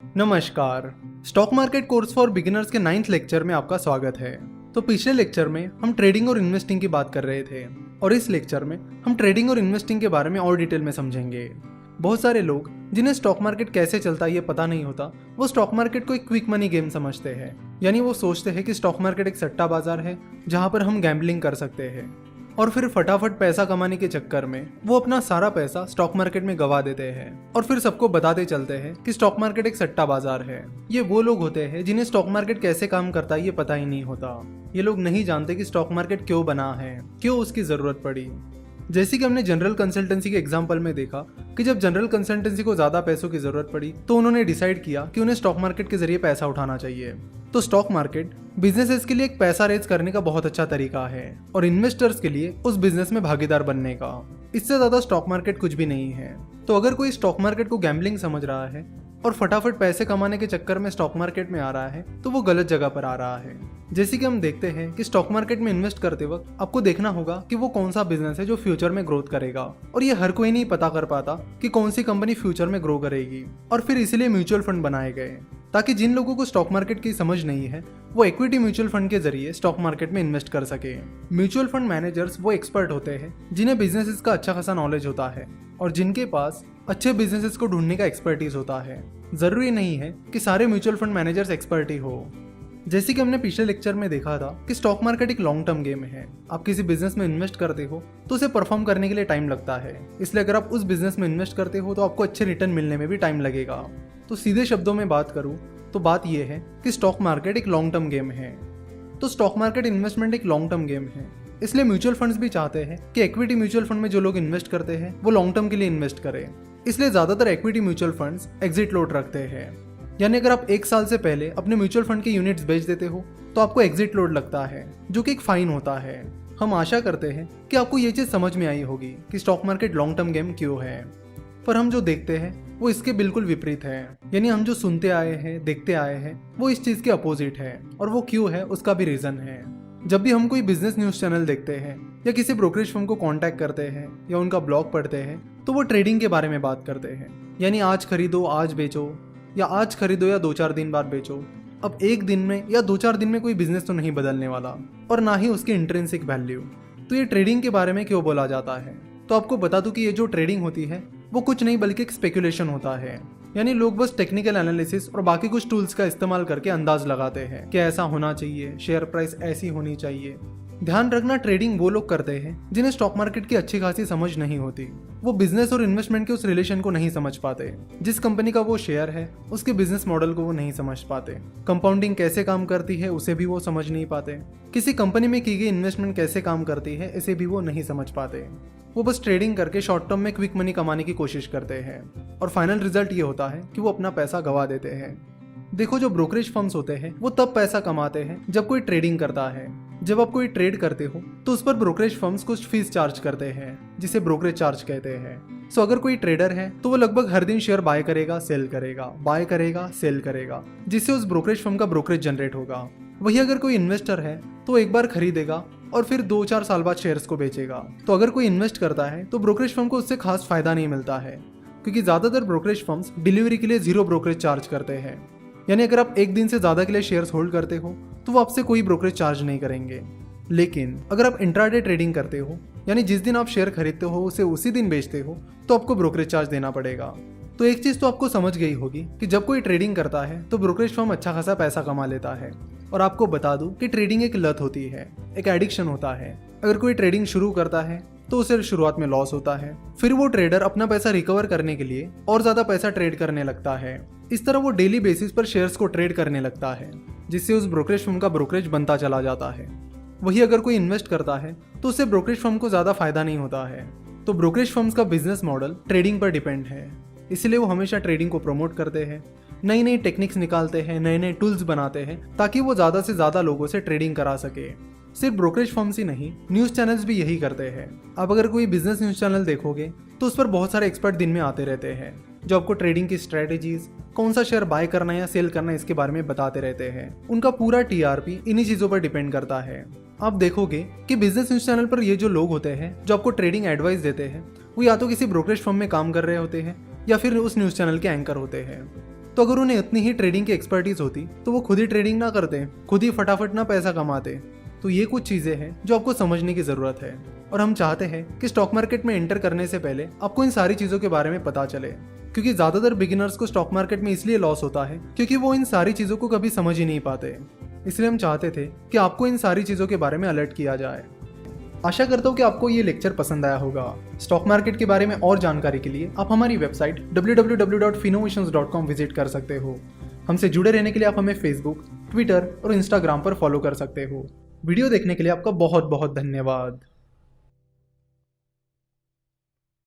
नमस्कार। Stock market course for beginners के 9th lecture में आपका स्वागत है। तो पिछले लेक्चर में हम ट्रेडिंग और इन्वेस्टिंग की बात कर रहे थे और इस लेक्चर में हम ट्रेडिंग और इन्वेस्टिंग के बारे में और डिटेल में समझेंगे। बहुत सारे लोग जिन्हें स्टॉक मार्केट कैसे चलता है ये पता नहीं होता, वो स्टॉक मार्केट को एक क्विक मनी गेम समझते हैं। यानी वो सोचते हैं कि स्टॉक मार्केट एक सट्टा बाजार है जहाँ पर हम गैम्बलिंग कर सकते हैं और फिर फटाफट पैसा कमाने के चक्कर में वो अपना सारा पैसा स्टॉक मार्केट में गवा देते हैं और फिर सबको बताते चलते हैं कि स्टॉक मार्केट एक सट्टा बाजार है। ये वो लोग होते हैं जिन्हें स्टॉक मार्केट कैसे काम करता है ये पता ही नहीं होता। ये लोग नहीं जानते कि स्टॉक मार्केट क्यों बना है, क्यों उसकी जरूरत पड़ी। जैसे कि हमने जनरल कंसल्टेंसी के एग्जाम्पल में देखा कि जब जनरल कंसल्टेंसी को ज्यादा पैसों की जरूरत पड़ी तो उन्होंने डिसाइड किया कि उन्हें स्टॉक मार्केट के जरिए पैसा उठाना चाहिए। तो स्टॉक मार्केट बिजनेसेस के लिए एक पैसा रेज करने का बहुत अच्छा तरीका है और इन्वेस्टर्स के लिए उस बिजनेस में भागीदार बनने का। इससे ज्यादा स्टॉक मार्केट कुछ भी नहीं है। तो अगर कोई स्टॉक मार्केट को गैम्बलिंग समझ रहा है और फटाफट पैसे कमाने के चक्कर में स्टॉक मार्केट में आ रहा है तो वो गलत जगह पर आ रहा है। जैसे कि हम देखते हैं कि स्टॉक मार्केट में इन्वेस्ट करते वक्त आपको देखना होगा कि वो कौन सा बिजनेस है जो फ्यूचर में ग्रोथ करेगा, और ये हर कोई नहीं पता कर पाता कि कौन सी कंपनी फ्यूचर में ग्रो करेगी। और फिर इसीलिए म्यूचुअल फंड बनाए गए ताकि जिन लोगों को स्टॉक मार्केट की समझ नहीं है वो इक्विटी म्यूचुअल फंड के जरिए स्टॉक मार्केट में इन्वेस्ट कर सके। म्यूचुअल फंड मैनेजर्स वो एक्सपर्ट होते हैं जिन्हें बिजनेसेस का अच्छा खासा नॉलेज होता है और जिनके पास अच्छे बिजनेसेस को ढूंढने का एक्सपर्टीज होता है। जरूरी नहीं है कि सारे म्यूचुअल फंड मैनेजर्स एक्सपर्ट ही हो। जैसे कि हमने पिछले लेक्चर में देखा था कि स्टॉक मार्केट एक लॉन्ग टर्म गेम है। आप किसी बिजनेस में इन्वेस्ट करते हो तो उसे परफॉर्म करने के लिए टाइम लगता है, इसलिए अगर आप उस बिजनेस में इन्वेस्ट करते हो तो आपको अच्छे रिटर्न मिलने में भी टाइम लगेगा। तो सीधे शब्दों में बात करूं तो बात यह है कि स्टॉक मार्केट एक लॉन्ग टर्म गेम है। तो स्टॉक मार्केट इन्वेस्टमेंट एक लॉन्ग टर्म गेम है, इसलिए म्यूचुअल फंड्स भी चाहते हैं कि इक्विटी म्यूचुअल फंड में जो लोग इन्वेस्ट करते हैं वो लॉन्ग टर्म के लिए इन्वेस्ट करें। इसलिए ज्यादातर equity mutual funds exit load रखते हैं। यानी अगर आप 1 साल से पहले अपने म्यूचुअल फंड के यूनिट्स बेच देते हो तो आपको एग्जिट लोड लगता है, जो कि एक फाइन होता है। हम आशा करते हैं कि आपको ये चीज समझ में आई होगी कि stock market long term game क्यों है। पर हम जो देखते हैं वो इसके बिल्कुल विपरीत है। यानी हम जो सुनते आए हैं, देखते आए हैं, वो इस चीज के अपोजिट है। और वो क्यों है उसका भी रीजन है। जब भी हम कोई बिजनेस न्यूज चैनल देखते हैं या किसी ब्रोकरेज फर्म को कांटेक्ट करते हैं या उनका ब्लॉग पढ़ते हैं तो वो ट्रेडिंग के बारे में बात करते हैं। यानी आज खरीदो आज बेचो, या आज खरीदो या 2-4 दिन बाद बेचो। अब एक दिन में या 2-4 दिन में कोई बिजनेस तो नहीं बदलने वाला और ना ही उसकी इंट्रिंसिक वैल्यू। तो ये ट्रेडिंग के बारे में क्यों बोला जाता है? तो आपको बता दूं कि ये जो ट्रेडिंग होती है वो कुछ नहीं बल्कि एक स्पेकुलेशन होता है। यानी लोग बस टेक्निकल एनालिसिस और बाकी कुछ टूल्स का इस्तेमाल करके अंदाज लगाते हैं कि ऐसा होना चाहिए, शेयर प्राइस ऐसी होनी चाहिए। ध्यान रखना, ट्रेडिंग वो लोग करते हैं जिन्हें स्टॉक मार्केट की अच्छी खासी समझ नहीं होती। वो बिजनेस और इन्वेस्टमेंट के उस रिलेशन को नहीं समझ पाते। जिस कंपनी का वो शेयर है उसके बिजनेस मॉडल को वो नहीं समझ पाते। कंपाउंडिंग कैसे काम करती है उसे भी वो समझ नहीं पाते। किसी कंपनी में की गई इन्वेस्टमेंट कैसे काम करती है इसे भी वो नहीं समझ पाते। वो बस ट्रेडिंग करके शॉर्ट टर्म में क्विक मनी कमाने की कोशिश करते हैं और फाइनल रिजल्ट ये होता है कि वो अपना पैसा गवा देते हैं। देखो, जो ब्रोकरेज फर्म्स होते हैं वो तब पैसा कमाते हैं जब कोई ट्रेडिंग करता है। जब आप कोई ट्रेड करते हो तो उस पर ब्रोकरेज फर्म्स कुछ फीस चार्ज करते हैं जिसे ब्रोकरेज चार्ज कहते हैं। सो अगर कोई ट्रेडर है तो वो लगभग हर दिन शेयर बाय करेगा, सेल करेगा, बाय करेगा, सेल करेगा, जिससे उस ब्रोकरेज फर्म का ब्रोकरेज जनरेट होगा। वही अगर कोई इन्वेस्टर है तो एक बार खरीदेगा और फिर 2-4 साल बाद शेयर्स को बेचेगा। तो अगर कोई इन्वेस्ट करता है तो ब्रोकरेज फर्म को उससे खास फायदा नहीं मिलता है, क्योंकि ज्यादातर ब्रोकरेज फर्म्स डिलीवरी के लिए 0 ब्रोकरेज चार्ज करते हैं। यानी अगर आप एक दिन से ज्यादा के लिए शेयर्स होल्ड करते हो तो वो आपसे कोई ब्रोकरेज चार्ज नहीं करेंगे। लेकिन अगर आप इंट्राडे ट्रेडिंग करते हो, यानी जिस दिन आप शेयर खरीदते हो उसे उसी दिन बेचते हो, तो आपको ब्रोकरेज चार्ज देना पड़ेगा। तो एक चीज तो आपको समझ गई होगी कि जब कोई ट्रेडिंग करता है तो ब्रोकरेज फर्म अच्छा खासा पैसा कमा लेता है। और आपको बता दूं कि ट्रेडिंग एक लत होती है, एक एडिक्शन होता है। अगर कोई ट्रेडिंग शुरू करता है तो उसे शुरुआत में लॉस होता है, फिर वो ट्रेडर अपना पैसा रिकवर करने के लिए और ज्यादा पैसा ट्रेड करने लगता है। इस तरह वो डेली बेसिस पर शेयर्स को ट्रेड करने लगता है, जिससे उस ब्रोकरेज फर्म का ब्रोकरेज बनता चला जाता है। वही अगर कोई इन्वेस्ट करता है तो उससे ब्रोकरेज फर्म को ज्यादा फायदा नहीं होता है। तो ब्रोकरेज फर्म्स का बिजनेस मॉडल ट्रेडिंग पर डिपेंड है, इसलिए वो हमेशा ट्रेडिंग को प्रमोट करते हैं, नई नई टेक्निक्स निकालते हैं, नए नए टूल्स बनाते हैं ताकि वो ज्यादा से ज्यादा लोगों से ट्रेडिंग करा सके। सिर्फ ब्रोकरेज फर्म्स ही नहीं, न्यूज चैनल्स भी यही करते हैं। आप अगर कोई बिजनेस न्यूज चैनल देखोगे तो उस पर बहुत सारे एक्सपर्ट दिन में आते रहते हैं जो आपको ट्रेडिंग की स्ट्रेटेजीज, कौन सा शेयर बाय करना या सेल करना इसके बारे में बताते रहते हैं। उनका पूरा टीआरपी इन्हीं चीजों पर डिपेंड करता है। आप देखोगे कि बिजनेस न्यूज चैनल पर ये जो लोग होते हैं जो आपको ट्रेडिंग एडवाइस देते हैं वो या तो किसी ब्रोकरेज फर्म में काम कर रहे होते हैं या फिर उस न्यूज चैनल के एंकर होते हैं। तो अगर उन्हें इतनी ही ट्रेडिंग की एक्सपर्टीज होती तो वो खुद ही ट्रेडिंग ना करते, खुद ही फटाफट ना पैसा कमाते। तो ये कुछ चीज़ें हैं जो आपको समझने की ज़रूरत है, और हम चाहते हैं कि स्टॉक मार्केट में एंटर करने से पहले आपको इन सारी चीज़ों के बारे में पता चले, क्योंकि ज़्यादातर बिगिनर्स को स्टॉक मार्केट में इसलिए लॉस होता है क्योंकि वो इन सारी चीज़ों को कभी समझ ही नहीं पाते। इसलिए हम चाहते थे कि आपको इन सारी चीज़ों के बारे में अलर्ट किया जाए। आशा करता हूँ कि आपको ये लेक्चर पसंद आया होगा। स्टॉक मार्केट के बारे में और जानकारी के लिए आप हमारी वेबसाइट www.finnovations.com विजिट कर सकते हो। हमसे जुड़े रहने के लिए आप हमें फेसबुक, ट्विटर और इंस्टाग्राम पर फॉलो कर सकते हो। वीडियो देखने के लिए आपका बहुत बहुत धन्यवाद।